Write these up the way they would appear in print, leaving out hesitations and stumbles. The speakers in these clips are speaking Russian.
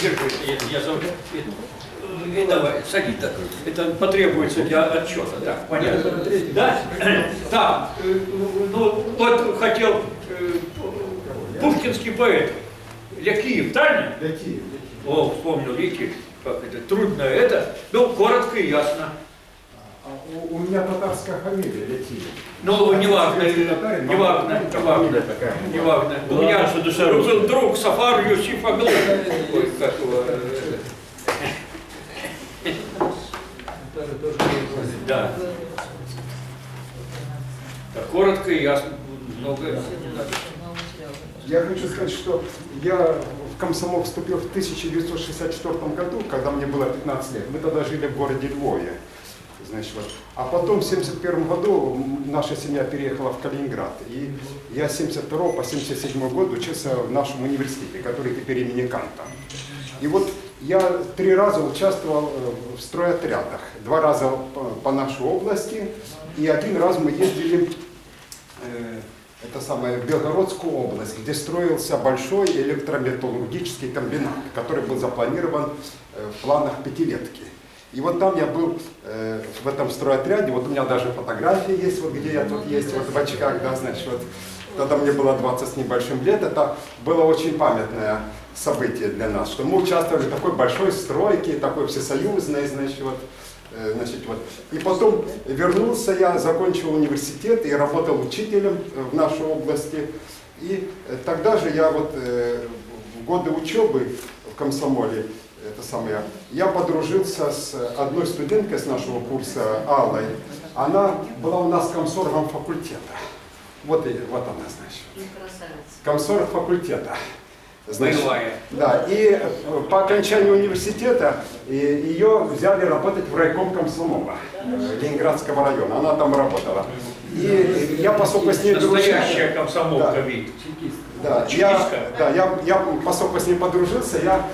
держи, я зову. Давай, садись. Это потребуется для отчета, да, понятно. Да? Так, ну вот хотел пушкинский поэт Якиев, правильно? Якиев. О, вспомнил Якиев. Как это трудно это. Ну, коротко и ясно. У меня татарская фамилия Якиев. Ну, неважно. У меня был друг Сафар Юсиф Аглы. Ой, как его... Да. Так, коротко и ясно. Много. Я хочу сказать, что я в комсомол вступил в 1964 году, когда мне было 15 лет. Мы тогда жили в городе Львове. Значит, вот. А потом в 1971 году наша семья переехала в Калининград. И я с 1972 по 1977 год учился в нашем университете, который теперь имени Канта. И вот я 3 раза участвовал в стройотрядах. 2 раза по нашей области, и 1 раз мы ездили в Белгородскую область, где строился большой электрометаллургический комбинат, который был запланирован в планах 5-летки. И вот там я был в этом стройотряде, вот у меня даже фотографии есть, вот где я тут есть, вот в очках, да, значит, вот тогда мне было 20 с небольшим лет, это было очень памятное событие для нас, что мы участвовали в такой большой стройке, такой всесоюзной, значит, вот. И потом вернулся я, закончил университет и работал учителем в нашей области. И тогда же я вот в годы учебы в комсомоле, я подружился с одной студенткой с нашего курса, Аллой. Она была у нас комсоргом факультета. Вот она, значит. Комсорг факультета. Значит, да, и по окончанию университета ее взяли работать в райком комсомола Ленинградского района. Она там работала. И я поскольку с ней дружился. Настоящая комсомолка, вид. Да, я поскольку с ней подружился, я,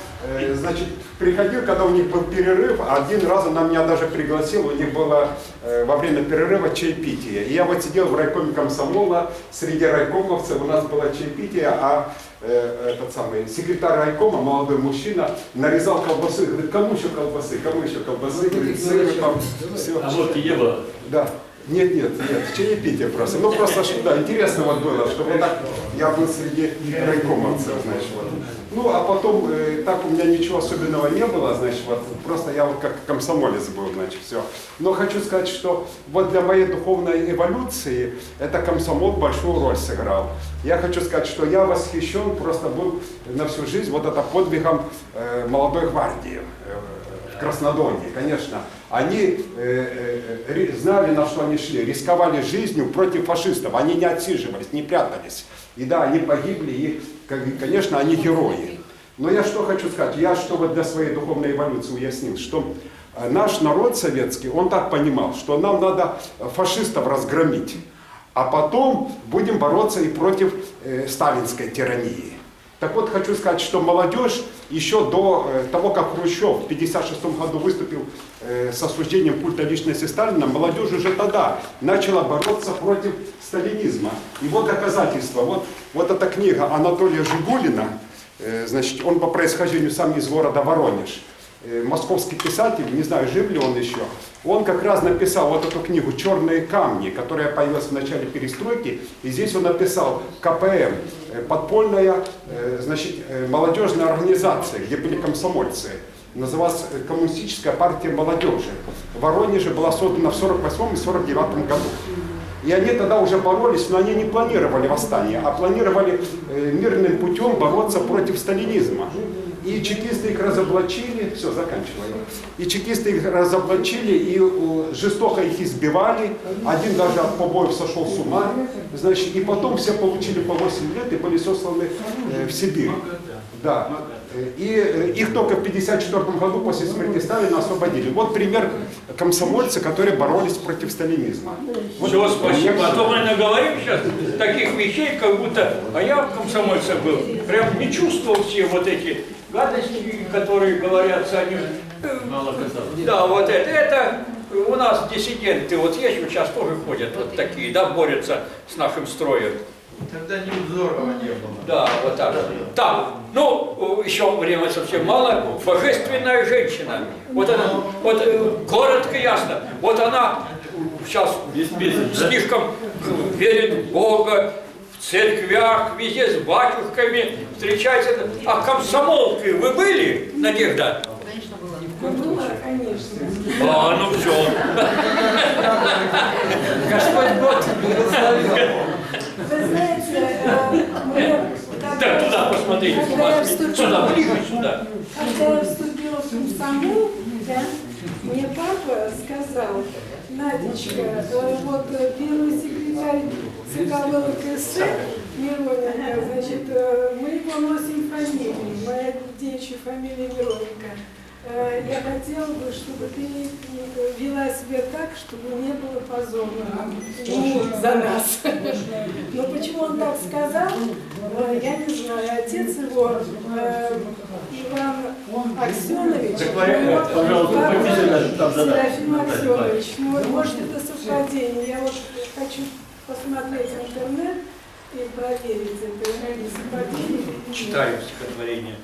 значит, приходил, когда у них был перерыв, 1 раз она меня даже пригласила, у них было во время перерыва чаепитие. И я вот сидел в райкоме комсомола, среди райкомовцев у нас было чаепитие, а секретарь райкома, молодой мужчина, нарезал колбасы, говорит, кому еще колбасы, говорит, сыр, там, все. А вот и Ева. Да. Нет, чаепитие просто. Ну просто, да, интересно вот было, что вот так я был среди райкомовцев, значит, вот. Ну, а потом, так у меня ничего особенного не было, значит, вот, просто я вот как комсомолец был, значит, все. Но хочу сказать, что вот для моей духовной эволюции это комсомол большую роль сыграл. Я хочу сказать, что я восхищен просто был на всю жизнь вот это подвигом молодой гвардии в Краснодонье, конечно. Они знали, на что они шли, рисковали жизнью против фашистов, они не отсиживались, не прятались. И да, они погибли, и, конечно, они герои. Но я что хочу сказать, я что вот для своей духовной эволюции уяснил, что наш народ советский, он так понимал, что нам надо фашистов разгромить, а потом будем бороться и против сталинской тирании. Так вот, хочу сказать, что молодежь еще до того, как Хрущев в 1956 году выступил с осуждением культа личности Сталина, молодежь уже тогда начала бороться против сталинизма. И вот доказательство. Вот эта книга Анатолия Жигулина, значит, он по происхождению сам из города Воронеж. Московский писатель, не знаю, жив ли он еще, он как раз написал вот эту книгу «Черные камни», которая появилась в начале перестройки, и здесь он написал КПМ, подпольная, значит, молодежная организация, где были комсомольцы, называлась Коммунистическая партия молодежи. В Воронеже была создана в 1948 и 1949 году. И они тогда уже боролись, но они не планировали восстание, а планировали мирным путем бороться против сталинизма. И чекисты их разоблачили, все, заканчиваю. И чекисты их разоблачили и жестоко их избивали. Один даже от побоев сошел с ума. Значит, и потом все получили по 8 лет и были сосланы в Сибирь. Да. И их только в 1954 году после смерти Сталина освободили. Вот пример комсомольца, которые боролись против сталинизма. Вот. Все, спасибо. А то мы наговорим сейчас таких вещей, как будто, а я в комсомольце был, прям не чувствовал все вот эти гадости, которые говорятся о них. Да, вот это у нас диссиденты, вот есть, вот сейчас тоже ходят вот такие, да, борются с нашим строем. Тогда Невзорова не было. Да, вот так. Так, ну, еще время совсем мало, божественная женщина. Вот она, вот коротко ясно, вот она сейчас слишком верит в Бога, в церквях, везде с батюшками встречается. А комсомолкой вы были, Надежда? Была, конечно. А, ну все. Господь Бог благословил. Вы знаете, Так, туда посмотрите, сюда, ближе сюда. когда я вступила в комсомол, да, мне папа сказал: Надечка, вот первый секретарь ЦК ВЛКСМ Мироненко, значит, мы его носим фамилию, моя девичья фамилия Мироненко. Я хотела бы, чтобы ты вела себя так, чтобы не было позорно за нас. Но почему он так сказал, я не знаю. Отец его, Иван Аксенович, Серафим Аксенович, ну, может, это совпадение. Я вот хочу посмотреть интернет и проверить это совпадение. Читаю стихотворение.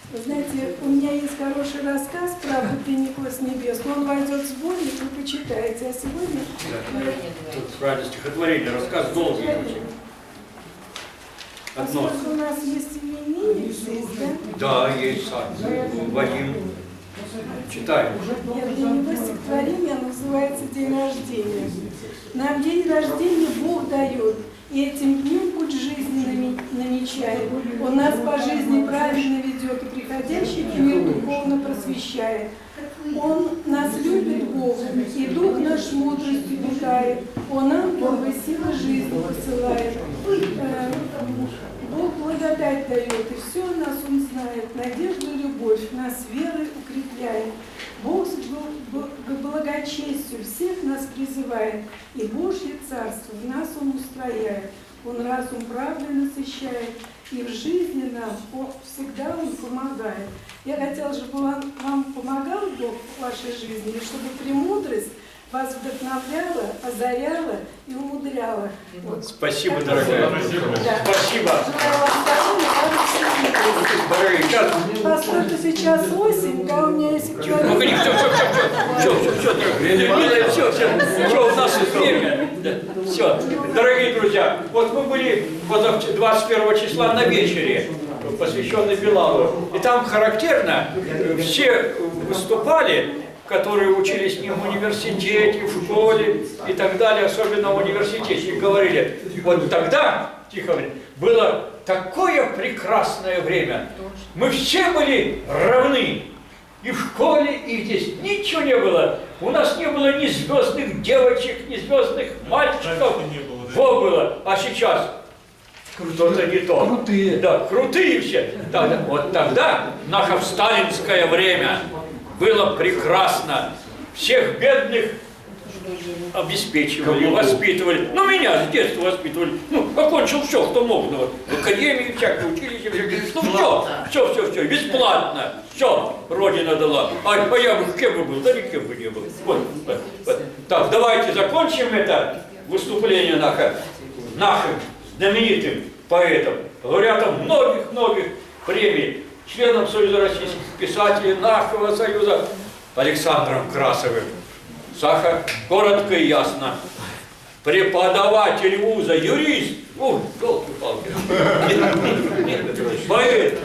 Вы знаете, у меня есть хороший рассказ «Правда пеннико с небес», но он войдет в сборник, вы почитаете. А сегодня... Тут правильно стихотворение, рассказ долгий очень. Одно. Поскольку у нас есть именинник здесь, да? Да, есть Вадим. Читаем. Я для него стихотворение называется «День рождения». Нам день рождения Бог дает, и этим днем путь жизни намечает. Он нас по жизни правильно ведет, и приходящий мир духовно просвещает. Он нас любит Бог, и дух наш мудростью питает. Он ангелы силы жизни посылает. Бог благодать дает, и все о нас Он знает. Надежду и любовь нас верой укрепляет. Бог к благочестию всех нас призывает, и Божье царство в нас Он устрояет. Он разум правдой насыщает, и в жизни нам всегда Он помогает. Я хотела, чтобы вам помогал Бог в вашей жизни, и чтобы премудрость вас вдохновляла, озаряла и умудряла. Вот. Спасибо, дорогая. Спасибо. Да. Спасибо. Желаю вам здоровья, Дорогие, сейчас. поскольку сейчас осень, да, у меня есть человек. Ну, все, у нас время. Все, дорогие друзья, вот мы были 21 числа на вечере, посвященной Билалу, и там характерно, все выступали, которые учились с ним в университете, в школе и так далее, особенно в университете, и говорили, вот тогда, тихо говорит, было такое прекрасное время. Мы все были равны. И в школе, и здесь ничего не было. У нас не было ни звездных девочек, ни звездных мальчиков. Во было. А сейчас что-то не то. Крутые. Да, крутые все. Да, вот тогда, наше сталинское время, было прекрасно. Всех бедных обеспечивали, воспитывали. Ну, меня с детства воспитывали. Ну, окончил все, кто мог. Ну, в академии, всякие училища, ну, все, бесплатно. Все, Родина дала. А я бы кем бы был? Да никем бы не был. Вот. Так, давайте закончим это выступление нашим знаменитым поэтом, лауреатом многих премий, членом Союза российских писателей, нашего Союза, Александром Красовым. Саша, коротко и ясно. Преподаватель вуза, юрист. Ой, елки-палки. Поэт.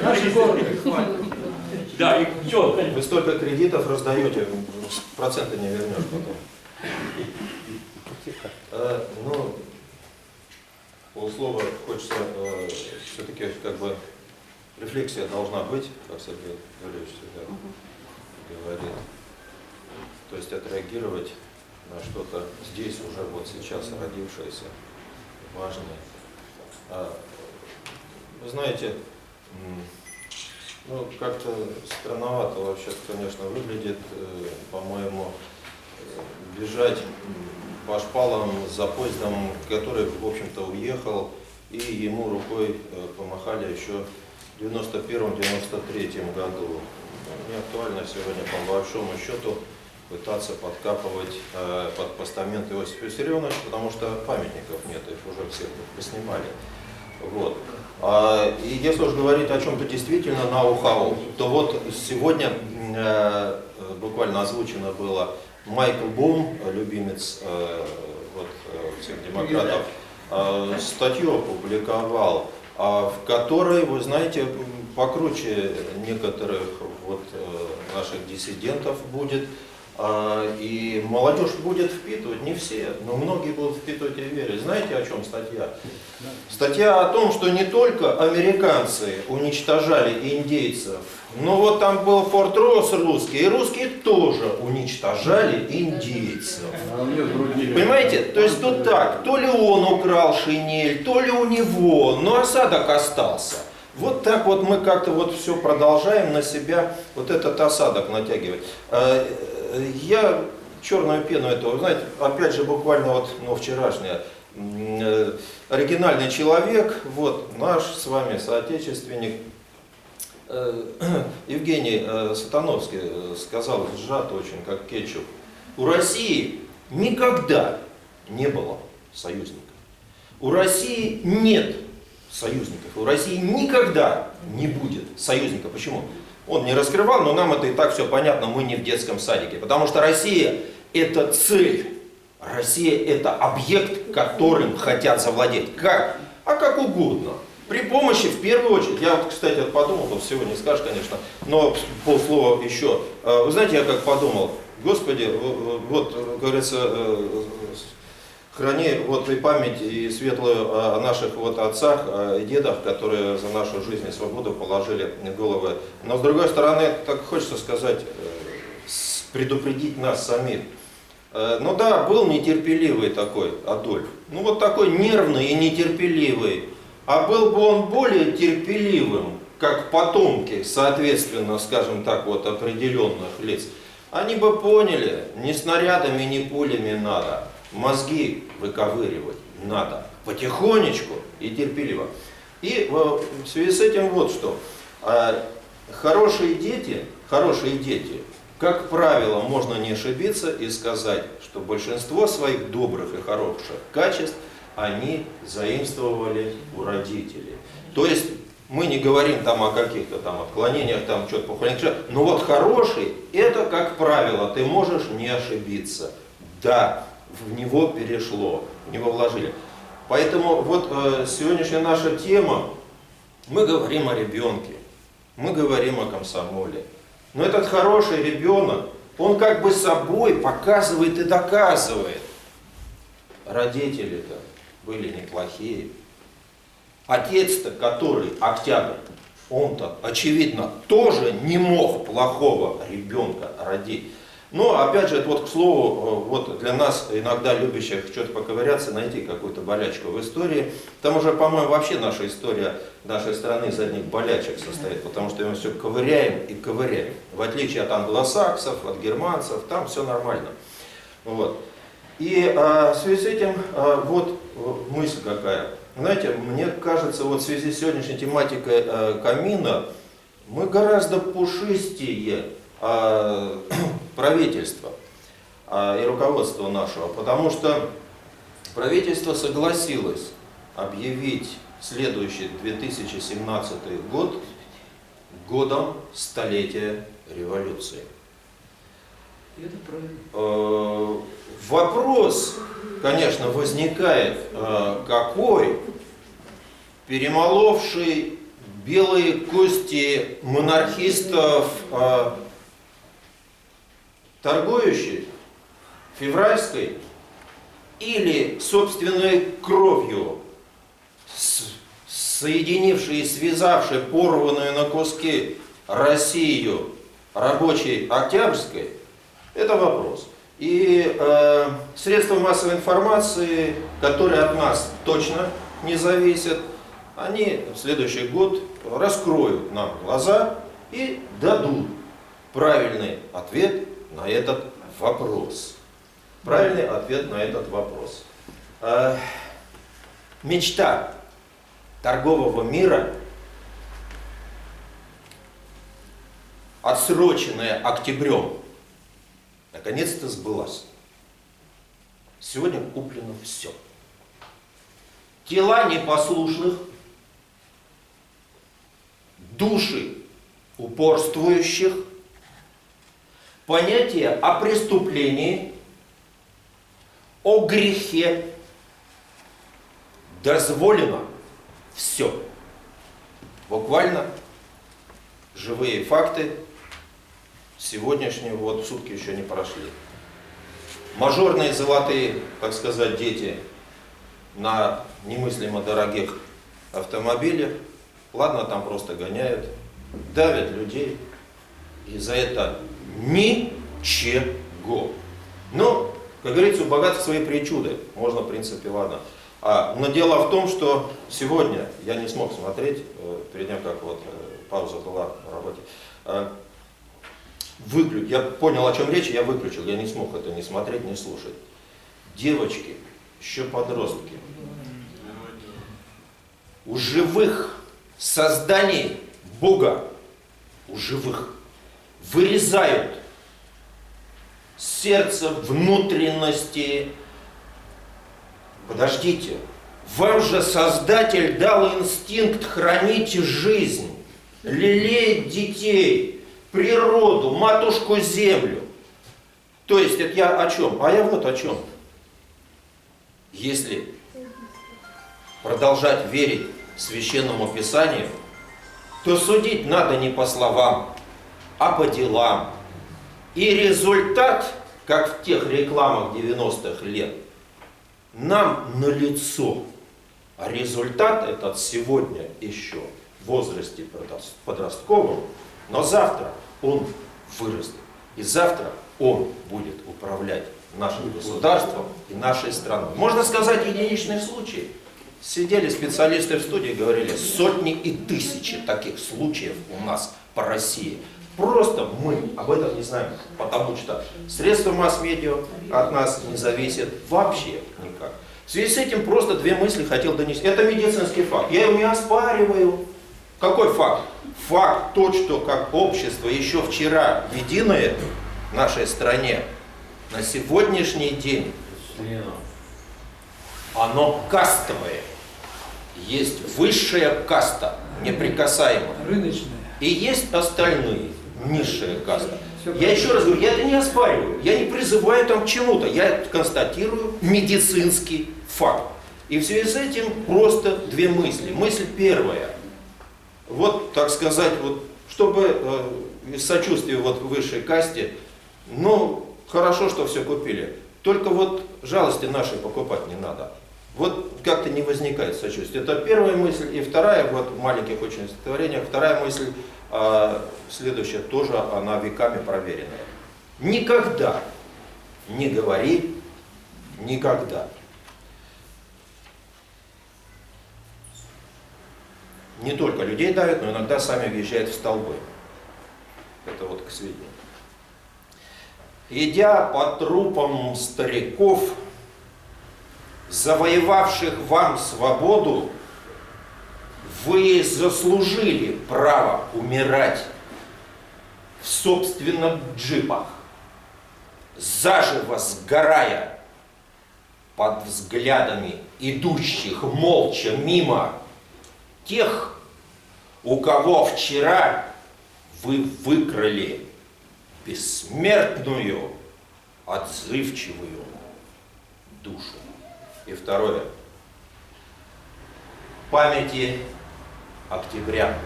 Да, и все. Вы столько кредитов раздаете, проценты не вернешь потом. Ну, полслова хочется, все-таки как бы рефлексия должна быть, как Сергей Валерьевич всегда говорит. То есть отреагировать на что-то здесь уже вот сейчас родившееся, важное. Вы знаете, ну как-то странновато вообще, конечно, выглядит, по-моему, бежать по шпалам за поездом, который, в общем-то, уехал, и ему рукой помахали еще в 91-93 году. Не актуально сегодня, по большому счету, пытаться подкапывать под постамент Иосифа Виссарионовича, потому что памятников нет, их уже всех поснимали. Вот. И если уж говорить о чем-то действительно ноу-хау, то вот сегодня буквально озвучено было Майкл Бум, любимец всех демократов, статью опубликовал, в которой, вы знаете, покруче некоторых наших диссидентов будет, и молодежь будет впитывать, не все, но многие будут впитывать и верить. Знаете, о чем статья? Статья о том, что не только американцы уничтожали индейцев, но вот там был Форт Росс русский, и русские тоже уничтожали индейцев. Понимаете? То есть тут так, то ли он украл шинель, то ли у него, но осадок остался. Вот так вот мы как-то вот все продолжаем на себя вот этот осадок натягивать. Я черную пену этого, знаете, опять же буквально вчерашнее, оригинальный человек, вот наш с вами соотечественник Евгений Сатановский сказал сжато очень, как кетчуп: у России никогда не было союзников. У России нет союзников. У России никогда не будет союзников. Почему? Он не раскрывал, но нам это и так все понятно, мы не в детском садике. Потому что Россия – это цель. Россия – это объект, которым хотят завладеть. Как? А как угодно. При помощи, в первую очередь, я вот, кстати, подумал, вот всего не скажешь, конечно, но полслова еще. Вы знаете, я как подумал, Господи, вот, говорится, храни вот и память, и светлую о наших вот отцах и дедах, которые за нашу жизнь и свободу положили головы. Но с другой стороны, так хочется сказать, предупредить нас самих. Ну да, был нетерпеливый такой Адольф. Ну вот такой нервный и нетерпеливый. А был бы он более терпеливым, как потомки, соответственно, скажем так, вот определенных лиц, они бы поняли, ни снарядами, ни пулями надо. Мозги выковыривать надо потихонечку и терпеливо. И в связи с этим вот что. Хорошие дети, как правило, можно не ошибиться и сказать, что большинство своих добрых и хороших качеств они заимствовали у родителей. То есть мы не говорим там о каких-то там отклонениях, там что-то похвалению, но вот хороший, это, как правило, ты можешь не ошибиться. Да, в него перешло, в него вложили. Поэтому вот сегодняшняя наша тема, мы говорим о ребенке, мы говорим о комсомоле. Но этот хороший ребенок, он как бы собой показывает и доказывает. Родители-то были неплохие. Отец-то, который Октябрь, он-то, очевидно, тоже не мог плохого ребенка родить. Но, опять же, это вот, к слову, вот для нас, иногда любящих что-то поковыряться, найти какую-то болячку в истории. Там уже, по-моему, вообще наша история нашей страны из одних болячек состоит, потому что мы все ковыряем и ковыряем. В отличие от англосаксов, от германцев, там все нормально. Вот. И в связи с этим, вот мысль какая. Знаете, мне кажется, вот в связи с сегодняшней тематикой камина, мы гораздо пушистее правительства и руководства нашего, потому что правительство согласилось объявить следующий 2017 год годом столетия революции. Вопрос, конечно, возникает, какой, перемоловший белые кости монархистов, торгующий февральской или собственной кровью, соединивший и связавший порванную на куски Россию рабочей Октябрьской, это вопрос. И средства массовой информации, которые от нас точно не зависят, они в следующий год раскроют нам глаза и дадут правильный ответ на этот вопрос. Правильный ответ на этот вопрос. Мечта торгового мира, отсроченная октябрем, наконец-то сбылась. Сегодня куплено все. Тела непослушных души упорствующих, понятие о преступлении, о грехе. Дозволено все. Буквально живые факты сегодняшнего, вот сутки еще не прошли. Мажорные золотые, так сказать, дети на немыслимо дорогих автомобилях, ладно, там просто гоняют, давят людей, и за это ничего. Но, как говорится, у богатых свои причуды, можно, в принципе, ладно. Но дело в том, что сегодня я не смог смотреть, перед тем, как вот пауза была на работе, я понял, о чем речь, я выключил, я не смог это не смотреть, не слушать. Девочки, еще подростки, у живых созданий Бога, у живых, вырезают сердце, внутренности. Подождите, вам же Создатель дал инстинкт хранить жизнь, лелеять детей, природу, матушку землю. То есть это я о чем? А я вот о чем. Если продолжать верить Священному Писанию, то судить надо не по словам, а по делам. И результат, как в тех рекламах 90-х лет, нам налицо. А результат этот сегодня еще в возрасте подростковом, но завтра он вырастет. И завтра он будет управлять нашим государством и нашей страной. Можно сказать, единичный случай. Сидели специалисты в студии, говорили, сотни и тысячи таких случаев у нас по России. Просто мы об этом не знаем, потому что средства масс-медиа от нас не зависят вообще никак. В связи с этим просто две мысли хотел донести. Это медицинский факт. Я его не оспариваю. Какой факт? Факт тот, что как общество еще вчера единое в нашей стране, на сегодняшний день оно кастовое. Есть высшая каста, неприкасаемая. Рыночная. И есть остальные, низшая каста. Я еще раз говорю, я это не оспариваю, я не призываю там к чему-то, я констатирую медицинский факт. И в связи с этим просто две мысли. Мысль первая. Вот, так сказать, вот, чтобы из сочувствия вот высшей касте, ну, хорошо, что все купили. Только вот жалости нашей покупать не надо. Вот как-то не возникает сочувствия. Это первая мысль. И вторая, вот в маленьких очень стихотворениях, вторая мысль, следующая, тоже она веками проверенная. Никогда не говори никогда. Не только людей давят, но иногда сами въезжают в столбы. Это вот к сведению. Идя по трупам стариков, завоевавших вам свободу, вы заслужили право умирать в собственных джипах, заживо сгорая под взглядами идущих молча мимо тех, у кого вчера вы выкрали бессмертную, отзывчивую душу. И второе. Памяти октября.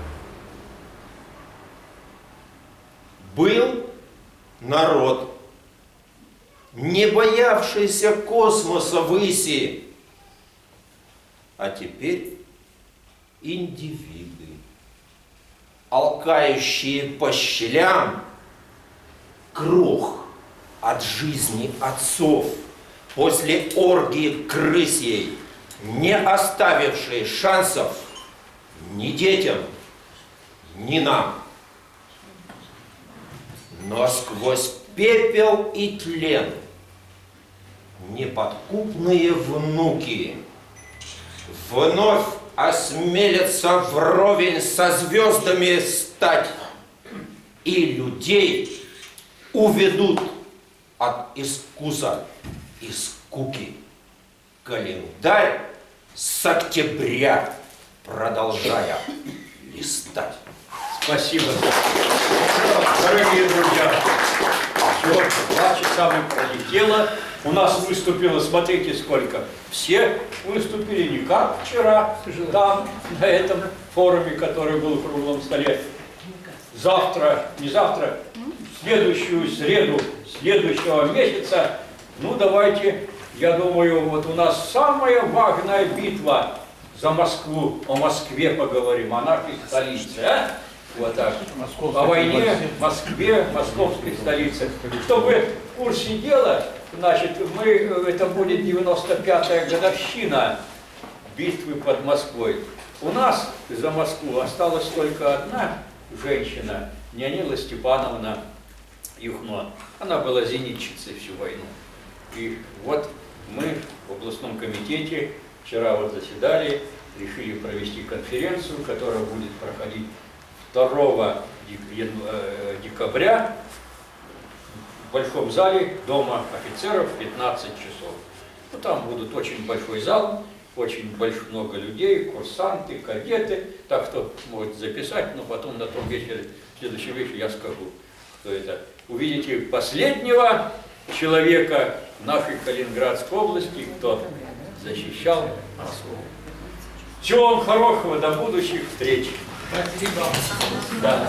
Был народ, не боявшийся космоса выси, а теперь индивиды, алкающие по щелям крох от жизни отцов, после оргии крысей, не оставившие шансов ни детям, ни нам. Но сквозь пепел и тлен неподкупные внуки вновь осмелятся вровень со звездами стать, и людей уведут от искуса и скуки. Календарь с октября продолжая листать. Спасибо. Дорогие друзья, все, 2 часа мы пролетело. У нас выступило, смотрите сколько. Все выступили, не как вчера, там, на этом форуме, который был в круглом столе. Завтра, не завтра, в следующую среду следующего месяца, ну давайте, я думаю, вот у нас самая важная битва за Москву, о Москве поговорим, о нашей столице, а? Вот так. О войне в Москве, московской столице. Чтобы вы в курсе дела, значит, это будет 95-я годовщина битвы под Москвой. У нас за Москву осталась только одна женщина, Нионила Степановна Юхно. Она была зенитчицей всю войну. И вот мы в областном комитете вчера вот заседали, решили провести конференцию, которая будет проходить 2 декабря в Большом зале Дома офицеров в 15 часов. Ну, там будут очень большой зал, очень много людей, курсанты, кадеты. Так, кто может записать, но потом на том вечере, в следующем вечере я скажу, кто это. Увидите последнего человека нашей Калининградской области, кто защищал Москву. Всего вам хорошего, до будущих встреч. Спасибо. Да.